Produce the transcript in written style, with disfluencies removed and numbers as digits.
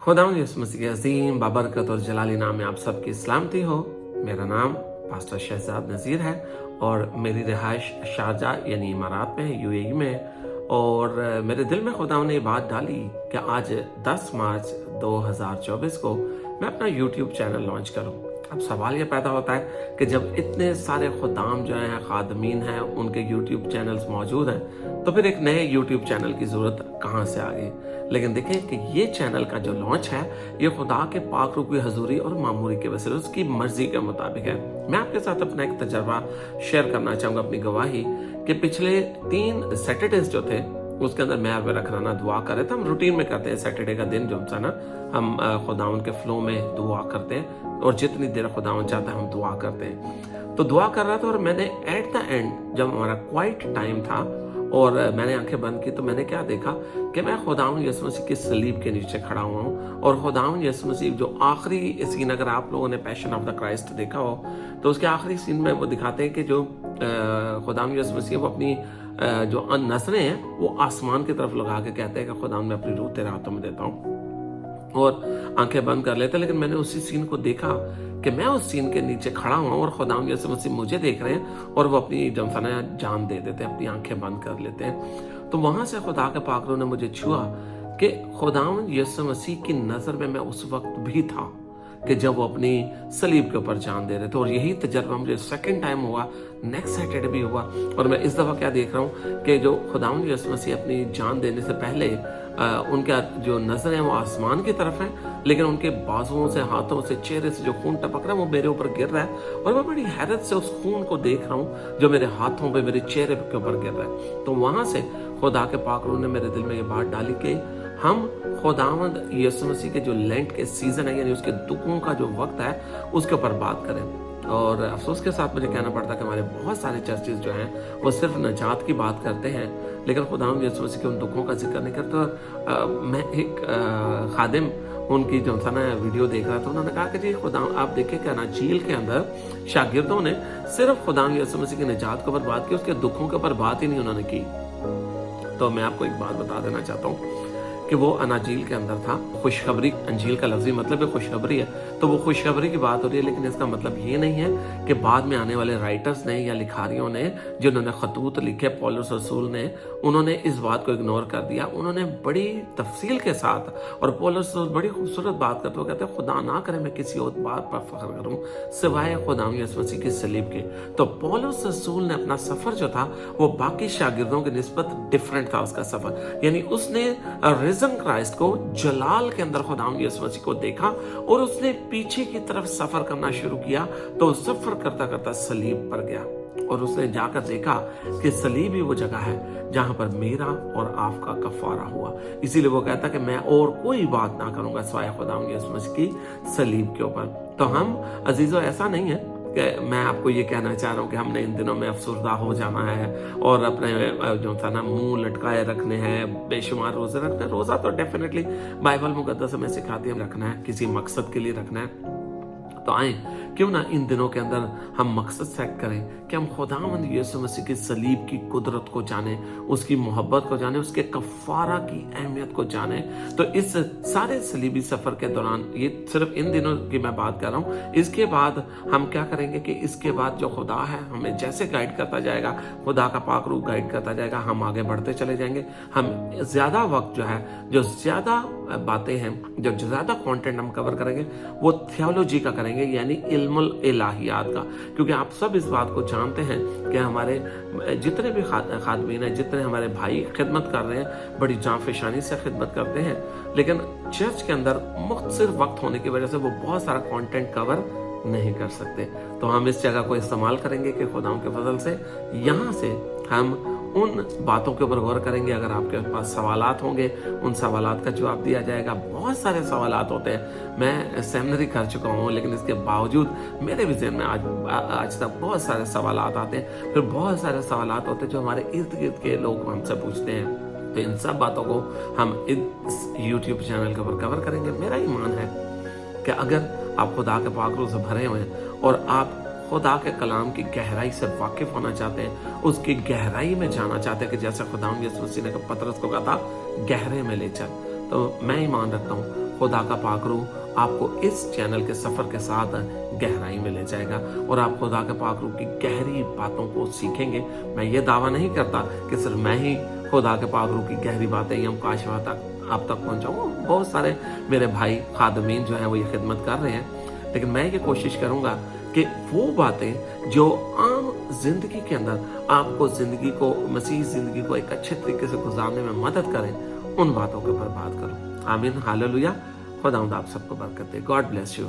खुदावंद यीशु मसीह के अज़ीम बाबरकत और जलाली नाम में आप सबकी सलामती हो। मेरा नाम पास्टर शहजाद नज़ीर है और मेरी रिहाइश शारजा यानी इमारात में है, यूएई में। और मेरे दिल में खुदावंद ने ये बात डाली कि आज 10 मार्च 2024 को मैं अपना यूट्यूब चैनल लॉन्च करूं। अब सवाल ये पैदा होता है कि जब इतने सारे खुदाम जो हैं, खादमीन हैं, उनके यूट्यूब चैनल्स मौजूद हैं, तो फिर एक नए यूट्यूब चैनल की ज़रूरत कहाँ से आ गई। लेकिन देखें कि ये चैनल का जो लॉन्च है ये खुदा के पाक रूह की हजूरी और मामूरी के वसीले उसकी मर्जी के मुताबिक है। मैं आपके साथ अपना एक तजर्बा शेयर करना चाहूँगा, अपनी गवाही, कि पिछले 3 सैटरडेज जो थे उसके अंदर मैं और रखराना दुआ कर रहे थे। हम रूटीन में करते हैं, सैटरडे का दिन जो है ना, हम खुदावंद के फ्लो में दुआ करते हैं और जितनी देर खुदावंद चाहता है हम दुआ करते हैं। तो दुआ कर रहा था और मैंने एट द एंड जब हमारा क्वाइट टाइम था और मैंने आंखें बंद की तो मैंने क्या देखा कि मैं खुदावंद यीशु मसीह की सलीब के नीचे खड़ा हुआ हूँ। और खुदावंद यीशु मसीह जो आखिरी सीन, अगर आप लोगों ने पैशन ऑफ द क्राइस्ट देखा हो तो उसके आखिरी सीन में वो दिखाते हैं कि जो खुदावंद यीशु मसीह वो अपनी जो नजरें हैं वो आसमान की तरफ लगा के कहते हैं कि खुदावंद मैं अपनी रूह तेरे हाथों में देता हूँ, और आंखें बंद कर लेते। लेकिन मैंने उसी सीन को देखा कि मैं उस सीन के नीचे खड़ा हुआ और खुदावंद यीशु मसीह मुझे देख रहे हैं और वो अपनी जमसाना जान दे देते हैं, अपनी आंखें बंद कर लेते हैं। तो वहां से खुदा के पाक रूह ने मुझे छुआ कि खुदावंद यीशु मसीह की नजर में मैं उस वक्त भी था कि जब वो अपनी सलीब के ऊपर जान दे रहे थे। और यही तजर्बा मुझे सेकंड टाइम हुआ, नेक्स्ट सैटरडे भी हुआ। और मैं इस दफ़ा क्या देख रहा हूँ कि जो खुदावंद यीशु मसीह अपनी जान देने से पहले उनका जो नजर है वो आसमान की तरफ है, लेकिन उनके बाजुओं से, हाथों से, चेहरे से जो खून टपक रहा है वो मेरे ऊपर गिर रहा है और मैं बड़ी हैरत से उस खून को देख रहा हूँ जो मेरे हाथों पे, मेरे चेहरे के ऊपर गिर रहा है। तो वहां से खुदा के पाक रूह ने मेरे दिल में ये बात डाली कि हम खुदावंद यीशु मसीह के जो लेंट के सीजन है, यानी उसके दुखों का जो वक्त है, उसके ऊपर बात करें। और अफसोस के साथ मुझे कहना पड़ता है कि हमारे बहुत सारे चर्चेज जो हैं वो सिर्फ नजात की बात करते हैं, लेकिन खुदावंद यीशु मसीह के उन दुखों का जिक्र नहीं करते। मैं एक खादिम उनकी जो था ना वीडियो देख रहा था, उन्होंने कहा कि जी खुदा आप देखें कि अनाजील के अंदर शागिर्दों ने सिर्फ खुदावंद यीशु मसीह की निजात के ऊपर बात की, उसके दुखों के ऊपर बात ही नहीं उन्होंने की। तो मैं आपको एक बात बता देना चाहता हूँ कि वो अनाजील के अंदर था खुशखबरी। अंजील का लफ्जी मतलब है खुशखबरी है, तो वो खुशखबरी की बात हो रही है। लेकिन इसका मतलब ये नहीं है कि बाद में आने वाले राइटर्स ने या लिखारियों ने, जिन्होंने खतूत लिखे, पौलुस रसूल ने, उन्होंने इस बात को इग्नोर कर दिया। उन्होंने बड़ी तफसील के साथ, और पौलुस रसूल बड़ी खूबसूरत बात करते, वो कहते हैं खुदा ना करे मैं किसी और बात पर फख्र करूं सिवाय खुदावंद यीशु मसीह की सलीब के। तो पौलुस रसूल ने अपना सफर जो था वो बाकी शागिर्दों की निस्बत डिफरेंट था उसका सफर, यानी उसने क्राइस्ट को जलाल के अंदर खुदावंद यीशु मसीह को देखा और उसने पीछे की तरफ सफर करना शुरू किया। तो सफर करता करता सलीब पर गया और उसने जाकर देखा कि सलीब ही वो जगह है जहां पर मेरा और आपका कफारा हुआ। इसीलिए वो कहता कि मैं और कोई बात ना करूंगा सिवाय खुदावंद यीशु मसीह की सलीब के ऊपर। तो हम अजीजों, ऐसा नहीं है कि मैं आपको ये कहना चाह रहा हूँ कि हमने इन दिनों में अफसुर्दा हो जाना है और अपने जो था ना मुंह लटकाए रखने हैं, बेशुमार रोजे रखने हैं। रोजा तो डेफिनेटली बाइबल मुकद्दस हमें सिखाती है रखना है, किसी मकसद के लिए रखना है। तो आए क्यों ना इन दिनों के अंदर हम मकसद सेट करें कि हम खुदावंद यीशु मसीह की सलीब की कुदरत को जाने, उसकी मोहब्बत को जाने, उसके कफारा की अहमियत को जाने। तो इस सारे सलीबी सफर के दौरान, ये सिर्फ इन दिनों की मैं बात कर रहा हूँ, इसके बाद हम क्या करेंगे कि इसके बाद जो खुदा है हमें जैसे गाइड करता जाएगा, खुदा का पाक रूह गाइड करता जाएगा, हम आगे बढ़ते चले जाएंगे। हम ज्यादा वक्त जो है, जो ज्यादा बातें हैं, जो ज्यादा कंटेंट हम कवर करेंगे वो थियोलॉजी का करेंगे, यानी इल्मुल इलाहियात का। क्योंकि आप सब इस बात को जानते हैं कि हमारे जितने भी खादमीन हैं, जितने हमारे भाई खिदमत कर रहे हैं, बड़ी जांफशानी से खिदमत करते हैं, लेकिन चर्च के अंदर मुख्तसर वक्त होने की वजह से वो बहुत सारा कंटेंट कवर नहीं कर सकते। तो हम इस जगह को इस्तेमाल करेंगे कि खुदाओं के फजल से यहाँ से हम उन बातों के ऊपर गौर करेंगे। अगर आपके पास सवालात होंगे, उन सवालात का जवाब दिया जाएगा। बहुत सारे सवालात होते हैं, मैं सेमिनरी कर चुका हूँ, लेकिन इसके बावजूद मेरे भी ज़हन में आज तक बहुत सारे सवालात आते हैं। फिर बहुत सारे सवालात होते हैं जो हमारे इर्द गिर्द के लोग हमसे पूछते हैं। तो इन सब बातों को हम इस यूट्यूब चैनल के ऊपर कवर करेंगे। मेरा ईमान है कि अगर आप खुदा के पाक रूह से भरे हुए हैं और आप खुदा के कलाम की गहराई से वाकिफ होना चाहते हैं, उसकी गहराई में जाना चाहते हैं, कि जैसे खुदावंद यीशु मसीह ने पतरस को कहा था गहरे में ले चल, तो मैं ईमान रखता हूँ खुदा का पाक रूह आपको इस चैनल के सफ़र के साथ गहराई में ले जाएगा और आप खुदा के पाक रूह की गहरी बातों को सीखेंगे। मैं ये दावा नहीं करता कि सिर्फ मैं ही खुदा के पाक रूह की गहरी बातें यम काशवा तक आप तक पहुँचाऊँ। बहुत सारे मेरे भाई खादमीन जो हैं वो ये खिदमत कर रहे हैं, लेकिन मैं ये कोशिश करूँगा कि वो बातें जो आम जिंदगी के अंदर आपको जिंदगी को, मसीह जिंदगी को एक अच्छे तरीके से गुजारने में मदद करें, उन बातों के ऊपर बात करूं। आमीन, हालेलुया। खुदावंद आप सबको बरकत दे। God bless you.